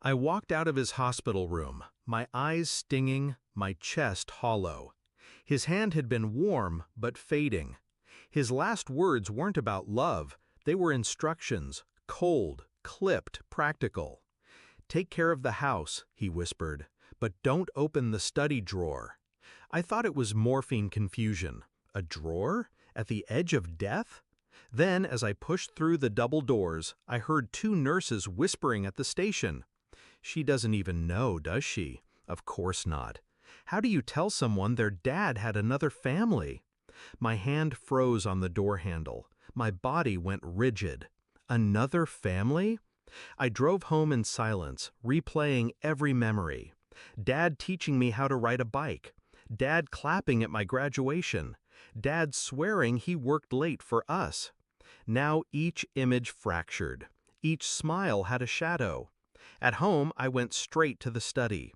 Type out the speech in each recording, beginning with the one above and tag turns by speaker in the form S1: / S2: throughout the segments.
S1: I walked out of his hospital room, my eyes stinging, my chest hollow. His hand had been warm, but fading. His last words weren't about love, they were instructions, cold, clipped, practical. "Take care of the house," he whispered, "but don't open the study drawer." I thought it was morphine confusion. A drawer? At the edge of death? Then, as I pushed through the double doors, I heard two nurses whispering at the station. "She doesn't even know, does she?" Of course not. How do you tell someone their dad had another family? My hand froze on the door handle. My body went rigid. Another family? I drove home in silence, replaying every memory. Dad teaching me how to ride a bike. Dad clapping at my graduation. Dad swearing he worked late for us. Now each image fractured. Each smile had a shadow. At home, I went straight to the study.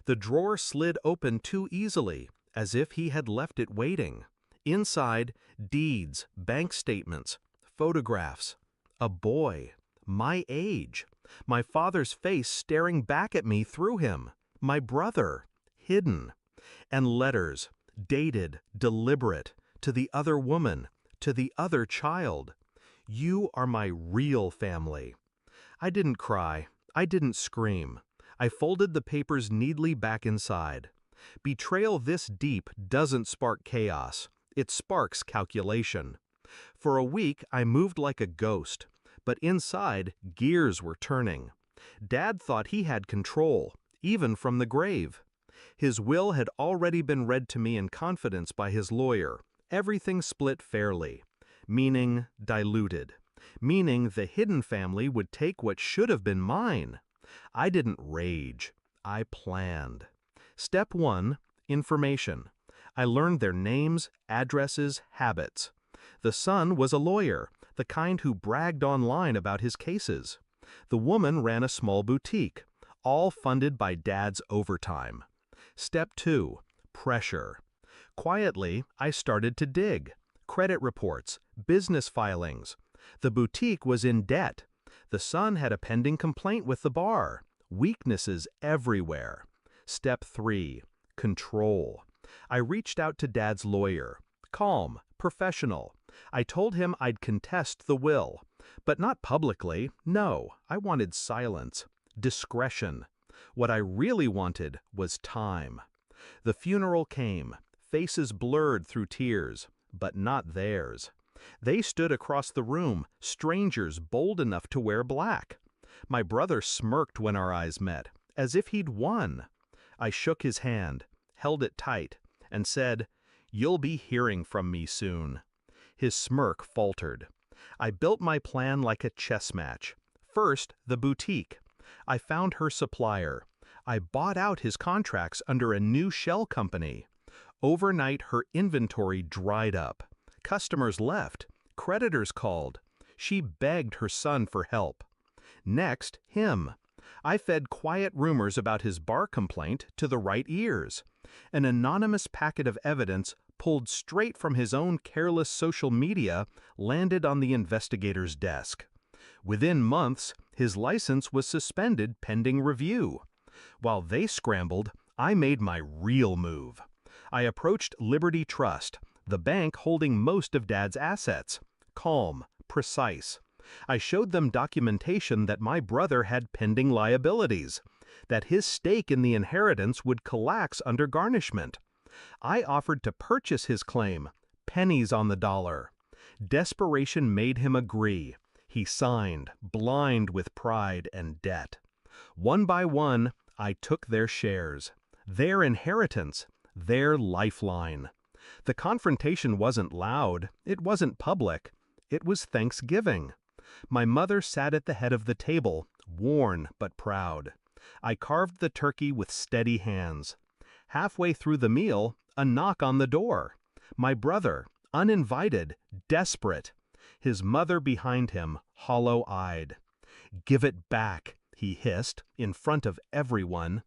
S1: The drawer slid open too easily, as if he had left it waiting. Inside, deeds, bank statements, photographs. A boy. My age. My father's face staring back at me through him. My brother. Hidden. And letters, dated, deliberate, to the other woman, to the other child. "You are my real family." I didn't cry. I didn't scream. I folded the papers neatly back inside. Betrayal this deep doesn't spark chaos. It sparks calculation. For a week, I moved like a ghost, but inside, gears were turning. Dad thought he had control, even from the grave. His will had already been read to me in confidence by his lawyer, everything split fairly, meaning diluted, meaning the hidden family would take what should have been mine. I didn't rage. I planned. Step 1, information. I learned their names, addresses, habits. The son was a lawyer, the kind who bragged online about his cases. The woman ran a small boutique, all funded by Dad's overtime. Step 2, pressure. Quietly, I started to dig. Credit reports, business filings. The boutique was in debt. The son had a pending complaint with the bar. Weaknesses everywhere. Step 3, control. I reached out to Dad's lawyer. Calm, professional. I told him I'd contest the will. But not publicly, no, I wanted silence. Discretion. What I really wanted was time. The funeral came, faces blurred through tears, but not theirs. They stood across the room, strangers bold enough to wear black. My brother smirked when our eyes met, as if he'd won. I shook his hand, held it tight, and said, "You'll be hearing from me soon." His smirk faltered. I built my plan like a chess match. First, the boutique. I found her supplier. I bought out his contracts under a new shell company. Overnight, her inventory dried up. Customers left. Creditors called. She begged her son for help. Next, him. I fed quiet rumors about his bar complaint to the right ears. An anonymous packet of evidence pulled straight from his own careless social media landed on the investigator's desk. Within months, his license was suspended pending review. While they scrambled, I made my real move. I approached Liberty Trust, the bank holding most of Dad's assets. Calm, precise. I showed them documentation that my brother had pending liabilities, that his stake in the inheritance would collapse under garnishment. I offered to purchase his claim, pennies on the dollar. Desperation made him agree. He signed, blind with pride and debt. One by one, I took their shares, their inheritance, their lifeline. The confrontation wasn't loud, it wasn't public, it was Thanksgiving. My mother sat at the head of the table, worn but proud. I carved the turkey with steady hands. Halfway through the meal, a knock on the door. My brother, uninvited, desperate. His mother behind him, hollow-eyed. "Give it back," he hissed, in front of everyone.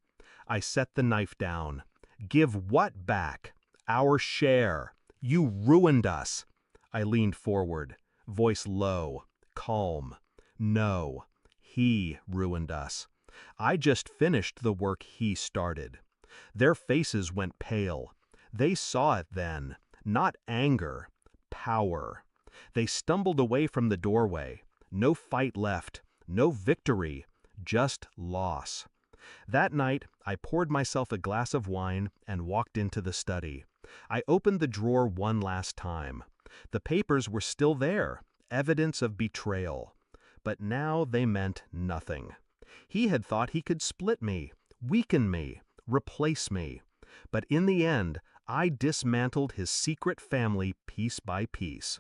S1: I set the knife down. "Give what back?" "Our share. You ruined us." I leaned forward, voice low, calm. "No, he ruined us. I just finished the work he started. Their faces went pale. They saw it then, not anger, power. They stumbled away from the doorway. No fight left, no victory, just loss. That night, I poured myself a glass of wine and walked into the study. I opened the drawer one last time. The papers were still there, evidence of betrayal. But now they meant nothing. He had thought he could split me, weaken me, replace me. But in the end, I dismantled his secret family piece by piece.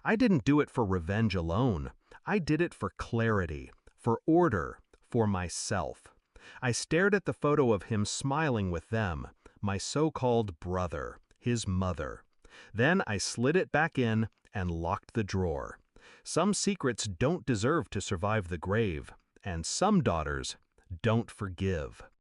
S1: I didn't do it for revenge alone. I did it for clarity, for order, for myself. I stared at the photo of him smiling with them, my so-called brother, his mother. Then I slid it back in and locked the drawer. Some secrets don't deserve to survive the grave, and some daughters don't forgive.